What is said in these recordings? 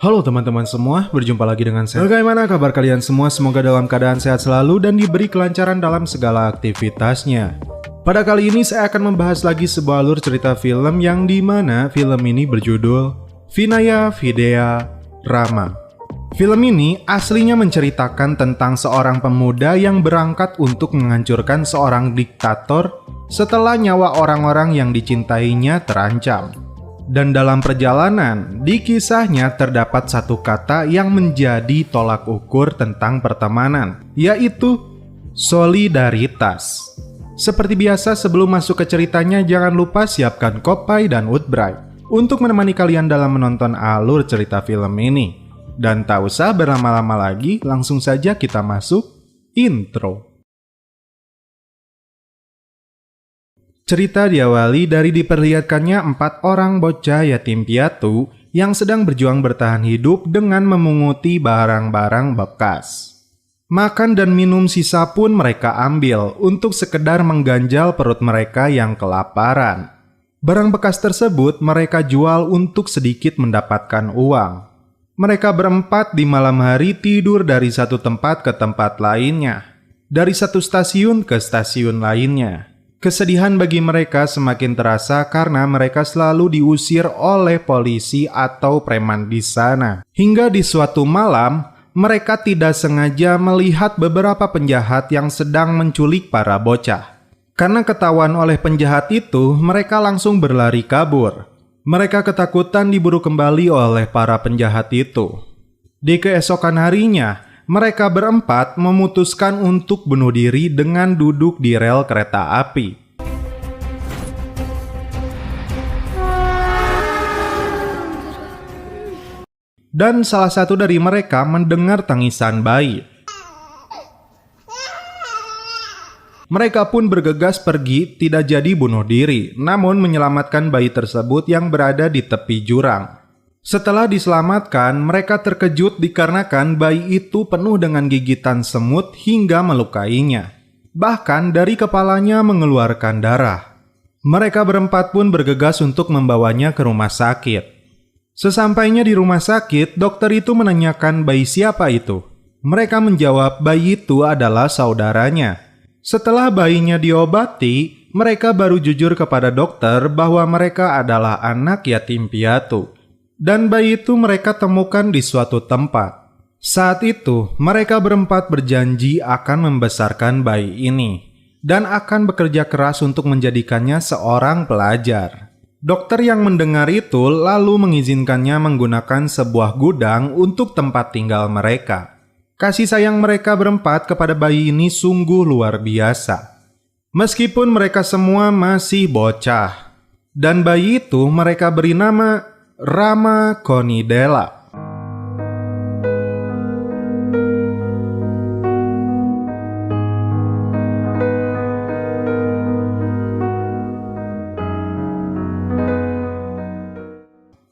Halo teman-teman semua, berjumpa lagi dengan saya. Bagaimana kabar kalian semua? Semoga dalam keadaan sehat selalu dan diberi kelancaran dalam segala aktivitasnya. Pada kali ini saya akan membahas lagi sebuah alur cerita film yang dimana film ini berjudul Vinaya Vidya Rama. Film ini aslinya menceritakan tentang seorang pemuda yang berangkat untuk menghancurkan seorang diktator setelah nyawa orang-orang yang dicintainya terancam. Dan dalam perjalanan, di kisahnya terdapat satu kata yang menjadi tolak ukur tentang pertemanan, yaitu solidaritas. Seperti biasa, sebelum masuk ke ceritanya, jangan lupa siapkan kopi dan woodbright untuk menemani kalian dalam menonton alur cerita film ini. Dan tak usah berlama-lama lagi, langsung saja kita masuk intro. Cerita diawali dari diperlihatkannya 4 orang bocah yatim piatu yang sedang berjuang bertahan hidup dengan memunguti barang-barang bekas. Makan dan minum sisa pun mereka ambil untuk sekedar mengganjal perut mereka yang kelaparan. Barang bekas tersebut mereka jual untuk sedikit mendapatkan uang. Mereka berempat di malam hari tidur dari satu tempat ke tempat lainnya, dari satu stasiun ke stasiun lainnya. Kesedihan bagi mereka semakin terasa karena mereka selalu diusir oleh polisi atau preman di sana. Hingga di suatu malam, mereka tidak sengaja melihat beberapa penjahat yang sedang menculik para bocah. Karena ketahuan oleh penjahat itu, mereka langsung berlari kabur. Mereka ketakutan diburu kembali oleh para penjahat itu. Di keesokan harinya, mereka berempat memutuskan untuk bunuh diri dengan duduk di rel kereta api. Dan salah satu dari mereka mendengar tangisan bayi. Mereka pun bergegas pergi, tidak jadi bunuh diri, namun menyelamatkan bayi tersebut yang berada di tepi jurang. Setelah diselamatkan, mereka terkejut dikarenakan bayi itu penuh dengan gigitan semut hingga melukainya. Bahkan dari kepalanya mengeluarkan darah. Mereka berempat pun bergegas untuk membawanya ke rumah sakit. Sesampainya di rumah sakit, dokter itu menanyakan bayi siapa itu. Mereka menjawab bayi itu adalah saudaranya. Setelah bayinya diobati, mereka baru jujur kepada dokter bahwa mereka adalah anak yatim piatu. Dan bayi itu mereka temukan di suatu tempat. Saat itu, mereka berempat berjanji akan membesarkan bayi ini dan akan bekerja keras untuk menjadikannya seorang pelajar. Dokter yang mendengar itu lalu mengizinkannya menggunakan sebuah gudang untuk tempat tinggal mereka. Kasih sayang mereka berempat kepada bayi ini sungguh luar biasa. Meskipun mereka semua masih bocah. Dan bayi itu mereka beri nama Rama Konidela.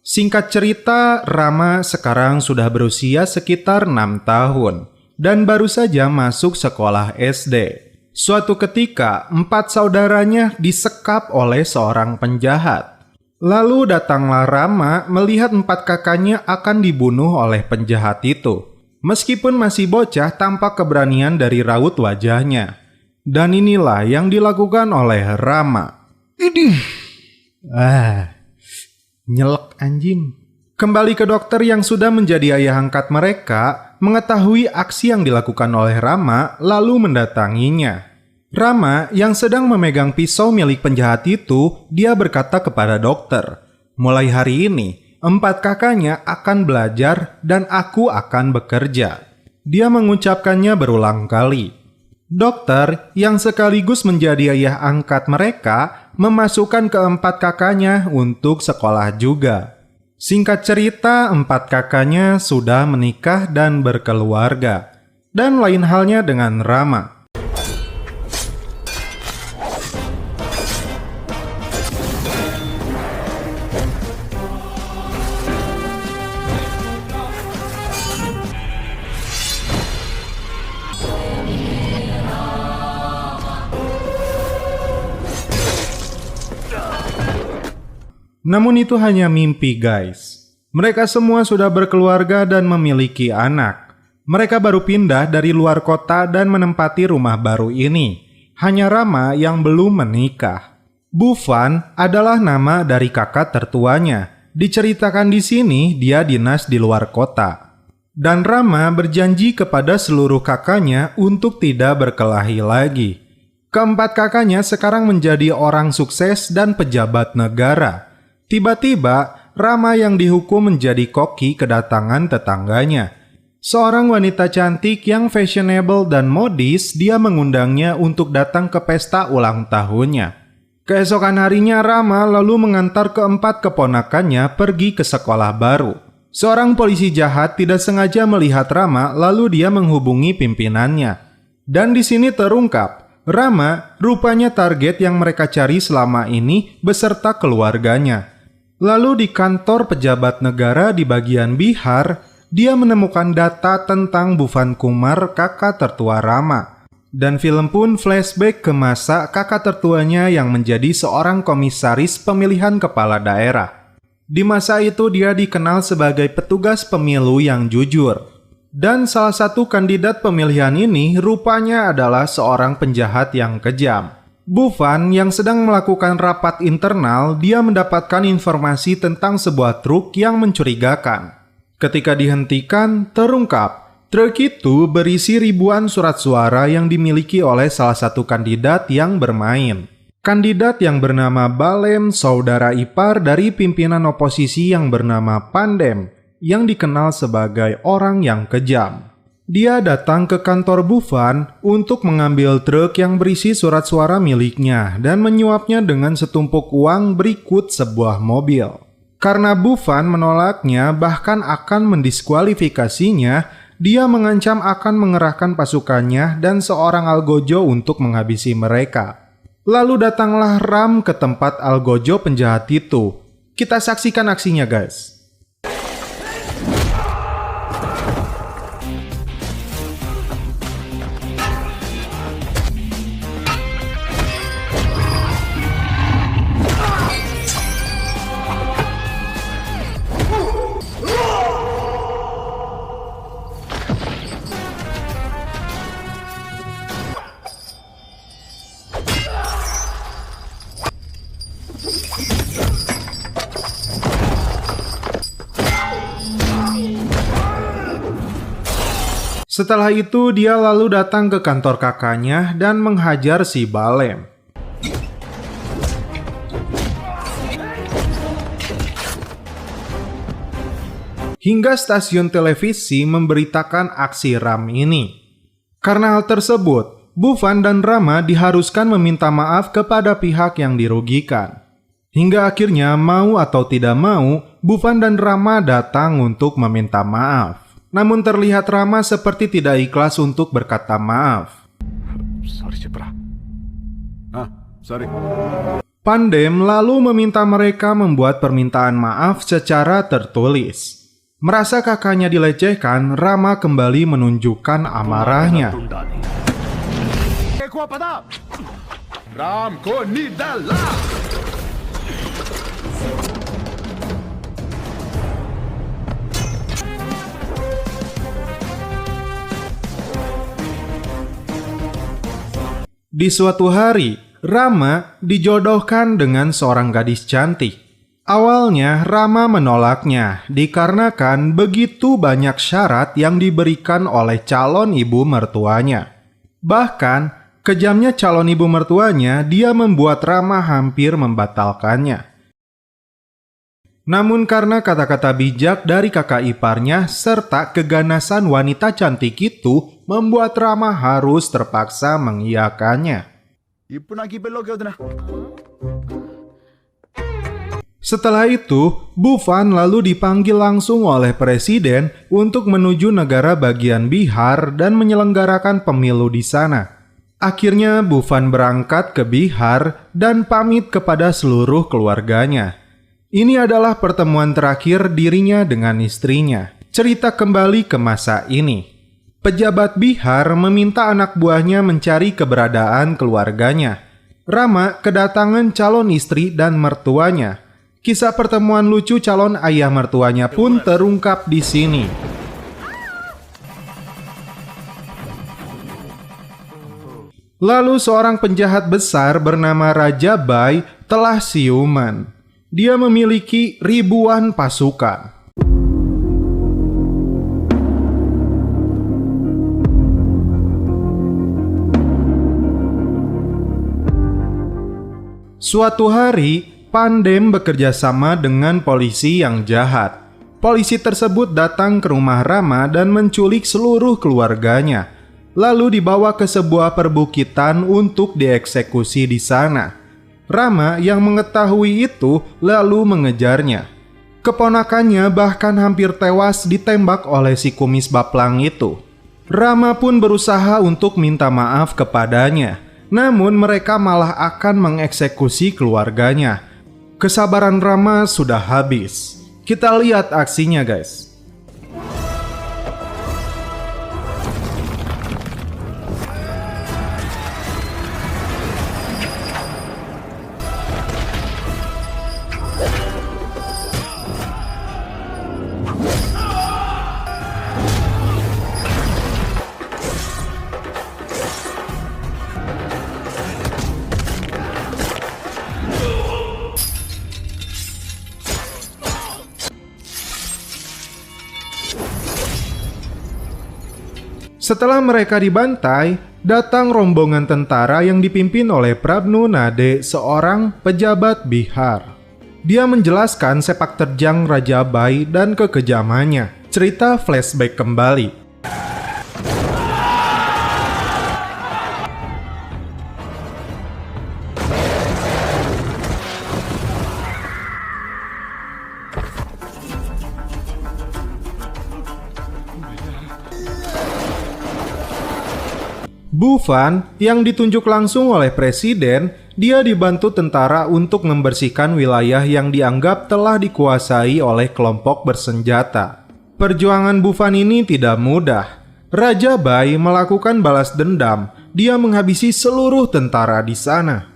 Singkat cerita, Rama sekarang sudah berusia sekitar 6 tahun dan baru saja masuk sekolah SD. Suatu ketika, 4 saudaranya disekap oleh seorang penjahat. Lalu datanglah Rama melihat 4 kakaknya akan dibunuh oleh penjahat itu. Meskipun masih bocah, tampak keberanian dari raut wajahnya. Dan inilah yang dilakukan oleh Rama. Nyelek anjing. Kembali ke dokter yang sudah menjadi ayah angkat mereka, mengetahui aksi yang dilakukan oleh Rama, lalu mendatanginya. Rama yang sedang memegang pisau milik penjahat itu, dia berkata kepada dokter, "Mulai hari ini, 4 kakaknya akan belajar dan aku akan bekerja." Dia mengucapkannya berulang kali. Dokter yang sekaligus menjadi ayah angkat mereka, memasukkan ke-4 kakaknya untuk sekolah juga. Singkat cerita, 4 kakaknya sudah menikah dan berkeluarga. Dan lain halnya dengan Rama. Namun itu hanya mimpi, guys. Mereka semua sudah berkeluarga dan memiliki anak. Mereka baru pindah dari luar kota dan menempati rumah baru ini. Hanya Rama yang belum menikah. Bufan adalah nama dari kakak tertuanya. Diceritakan di sini dia dinas di luar kota. Dan Rama berjanji kepada seluruh kakaknya untuk tidak berkelahi lagi. Keempat kakaknya sekarang menjadi orang sukses dan pejabat negara. Tiba-tiba, Rama yang dihukum menjadi koki kedatangan tetangganya. Seorang wanita cantik yang fashionable dan modis, dia mengundangnya untuk datang ke pesta ulang tahunnya. Keesokan harinya Rama lalu mengantar keempat keponakannya pergi ke sekolah baru. Seorang polisi jahat tidak sengaja melihat Rama lalu dia menghubungi pimpinannya. Dan di sini terungkap, Rama rupanya target yang mereka cari selama ini beserta keluarganya. Lalu di kantor pejabat negara di bagian Bihar, dia menemukan data tentang Bufan Kumar, kakak tertua Rama. Dan film pun flashback ke masa kakak tertuanya yang menjadi seorang komisaris pemilihan kepala daerah. Di masa itu dia dikenal sebagai petugas pemilu yang jujur. Dan salah satu kandidat pemilihan ini rupanya adalah seorang penjahat yang kejam. Bufan yang sedang melakukan rapat internal, dia mendapatkan informasi tentang sebuah truk yang mencurigakan. Ketika dihentikan, terungkap, truk itu berisi ribuan surat suara yang dimiliki oleh salah satu kandidat yang bermain. Kandidat yang bernama Balem, saudara ipar dari pimpinan oposisi yang bernama Pandem, yang dikenal sebagai orang yang kejam. Dia datang ke kantor Bufan untuk mengambil truk yang berisi surat suara miliknya dan menyuapnya dengan setumpuk uang berikut sebuah mobil. Karena Bufan menolaknya bahkan akan mendiskualifikasinya, dia mengancam akan mengerahkan pasukannya dan seorang algojo untuk menghabisi mereka. Lalu datanglah Ram ke tempat algojo penjahat itu. Kita saksikan aksinya, guys. Setelah itu dia lalu datang ke kantor kakaknya dan menghajar si Balem. Hingga stasiun televisi memberitakan aksi Ram ini. Karena hal tersebut, Bufan dan Rama diharuskan meminta maaf kepada pihak yang dirugikan. Hingga akhirnya mau atau tidak mau, Bufan dan Rama datang untuk meminta maaf. Namun terlihat Rama seperti tidak ikhlas untuk berkata maaf. Sorry. Pandem lalu meminta mereka membuat permintaan maaf secara tertulis. Merasa kakaknya dilecehkan, Rama kembali menunjukkan amarahnya. Ram ko nidala. Di suatu hari, Rama dijodohkan dengan seorang gadis cantik. Awalnya Rama menolaknya dikarenakan begitu banyak syarat yang diberikan oleh calon ibu mertuanya. Bahkan, kejamnya calon ibu mertuanya, dia membuat Rama hampir membatalkannya. Namun karena kata-kata bijak dari kakak iparnya serta keganasan wanita cantik itu membuat Rama harus terpaksa mengiyakannya. Setelah itu, Bufan lalu dipanggil langsung oleh presiden untuk menuju negara bagian Bihar dan menyelenggarakan pemilu di sana. Akhirnya Bufan berangkat ke Bihar dan pamit kepada seluruh keluarganya. Ini adalah pertemuan terakhir dirinya dengan istrinya. Cerita kembali ke masa ini. Pejabat Bihar meminta anak buahnya mencari keberadaan keluarganya. Rama kedatangan calon istri dan mertuanya. Kisah pertemuan lucu calon ayah mertuanya pun terungkap di sini. Lalu seorang penjahat besar bernama Raja Bai telah siuman. Dia memiliki ribuan pasukan. Suatu hari, Pandem bekerja sama dengan polisi yang jahat. Polisi tersebut datang ke rumah Rama dan menculik seluruh keluarganya, lalu dibawa ke sebuah perbukitan untuk dieksekusi di sana. Rama yang mengetahui itu lalu mengejarnya. Keponakannya bahkan hampir tewas ditembak oleh si kumis baplang itu. Rama pun berusaha untuk minta maaf kepadanya, namun mereka malah akan mengeksekusi keluarganya. Kesabaran Rama sudah habis. Kita lihat aksinya, guys. Setelah mereka dibantai, datang rombongan tentara yang dipimpin oleh Prabnu Nade, seorang pejabat Bihar. Dia menjelaskan sepak terjang Raja Bai dan kekejamannya. Cerita flashback kembali. Bufan yang ditunjuk langsung oleh presiden, dia dibantu tentara untuk membersihkan wilayah yang dianggap telah dikuasai oleh kelompok bersenjata. Perjuangan Bufan ini tidak mudah. Raja Bai melakukan balas dendam. Dia menghabisi seluruh tentara di sana.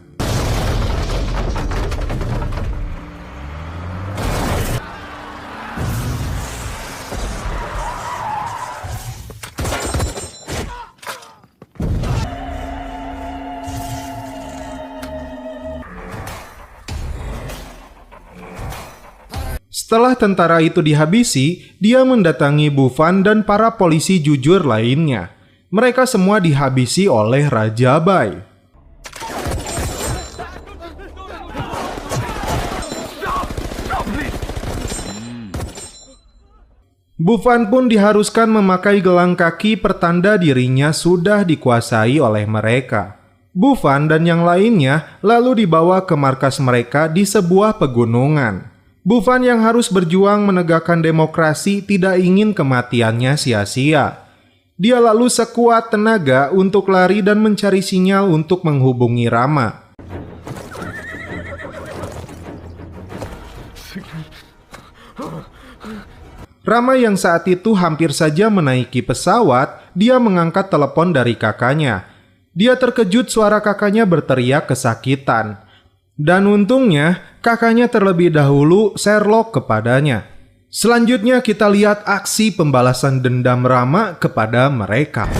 Setelah tentara itu dihabisi, dia mendatangi Bufan dan para polisi jujur lainnya. Mereka semua dihabisi oleh Raja Bai. Bufan pun diharuskan memakai gelang kaki pertanda dirinya sudah dikuasai oleh mereka. Bufan dan yang lainnya lalu dibawa ke markas mereka di sebuah pegunungan. Bufan yang harus berjuang menegakkan demokrasi tidak ingin kematiannya sia-sia. Dia lalu sekuat tenaga untuk lari dan mencari sinyal untuk menghubungi Rama. Rama yang saat itu hampir saja menaiki pesawat, dia mengangkat telepon dari kakaknya. Dia terkejut suara kakaknya berteriak kesakitan. Dan untungnya, kakaknya terlebih dahulu Sherlock kepadanya. Selanjutnya kita lihat aksi pembalasan dendam Rama kepada mereka.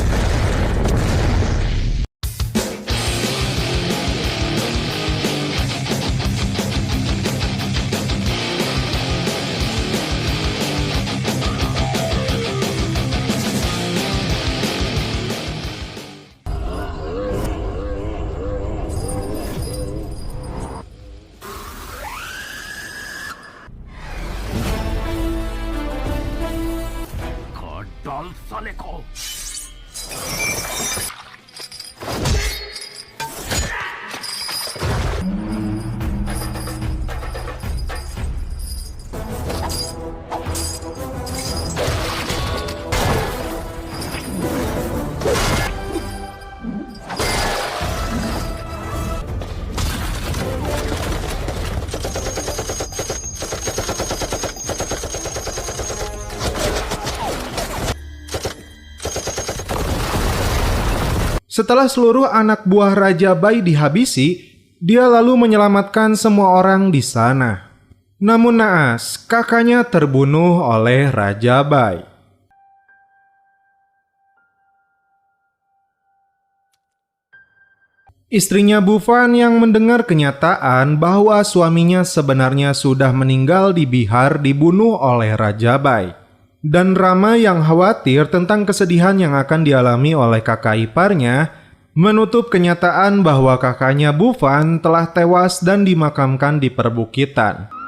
Setelah seluruh anak buah Raja Bai dihabisi, dia lalu menyelamatkan semua orang di sana. Namun naas, kakaknya terbunuh oleh Raja Bai. Istrinya Bufan yang mendengar kenyataan bahwa suaminya sebenarnya sudah meninggal di Bihar dibunuh oleh Raja Bai. Dan Rama yang khawatir tentang kesedihan yang akan dialami oleh kakak iparnya, menutup kenyataan bahwa kakaknya Bufan telah tewas dan dimakamkan di perbukitan.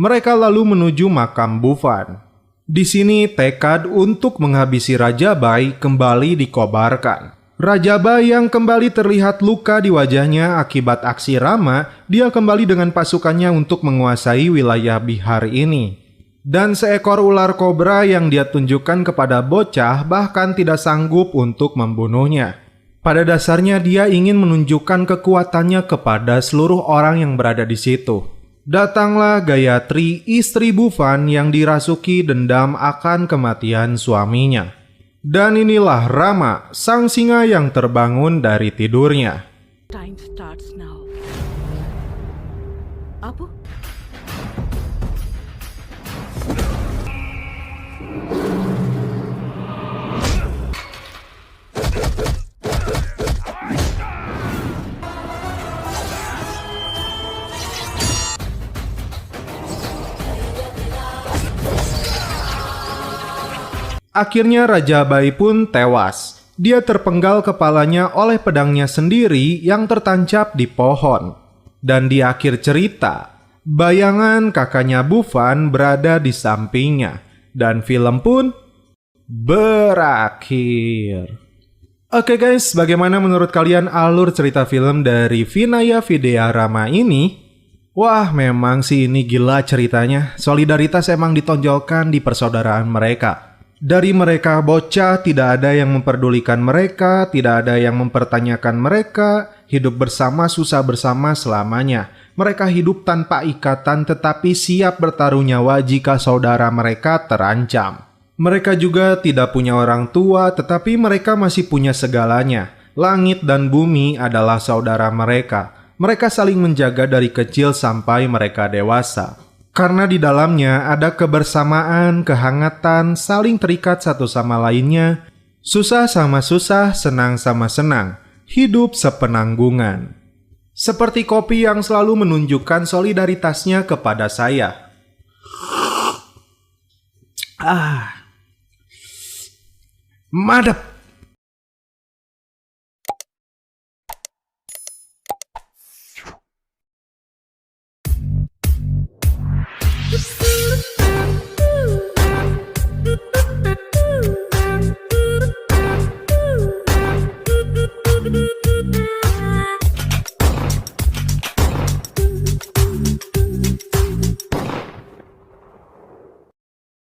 Mereka lalu menuju makam Bufan. Di sini tekad untuk menghabisi Raja Bai kembali dikobarkan. Raja Bai yang kembali terlihat luka di wajahnya akibat aksi Rama, dia kembali dengan pasukannya untuk menguasai wilayah Bihar ini. Dan seekor ular kobra yang dia tunjukkan kepada bocah bahkan tidak sanggup untuk membunuhnya. Pada dasarnya dia ingin menunjukkan kekuatannya kepada seluruh orang yang berada di situ. Datanglah Gayatri, istri Bufan yang dirasuki dendam akan kematian suaminya. Dan inilah Rama, sang singa yang terbangun dari tidurnya. Time starts now. Apa? Akhirnya Raja Bai pun tewas. Dia terpenggal kepalanya oleh pedangnya sendiri yang tertancap di pohon. Dan di akhir cerita, bayangan kakaknya Bufan berada di sampingnya. Dan film pun berakhir. Oke guys, bagaimana menurut kalian alur cerita film dari Vinaya Vidya Rama ini? Wah, memang sih ini gila ceritanya. Solidaritas emang ditonjolkan di persaudaraan mereka. Dari mereka bocah, tidak ada yang memperdulikan mereka, tidak ada yang mempertanyakan mereka, hidup bersama, susah bersama selamanya. Mereka hidup tanpa ikatan tetapi siap bertaruh nyawa jika saudara mereka terancam. Mereka juga tidak punya orang tua tetapi mereka masih punya segalanya. Langit dan bumi adalah saudara mereka. Mereka saling menjaga dari kecil sampai mereka dewasa. Karena di dalamnya ada kebersamaan, kehangatan, saling terikat satu sama lainnya, susah sama susah, senang sama senang, hidup sepenanggungan. Seperti kopi yang selalu menunjukkan solidaritasnya kepada saya. Madep. Thank you.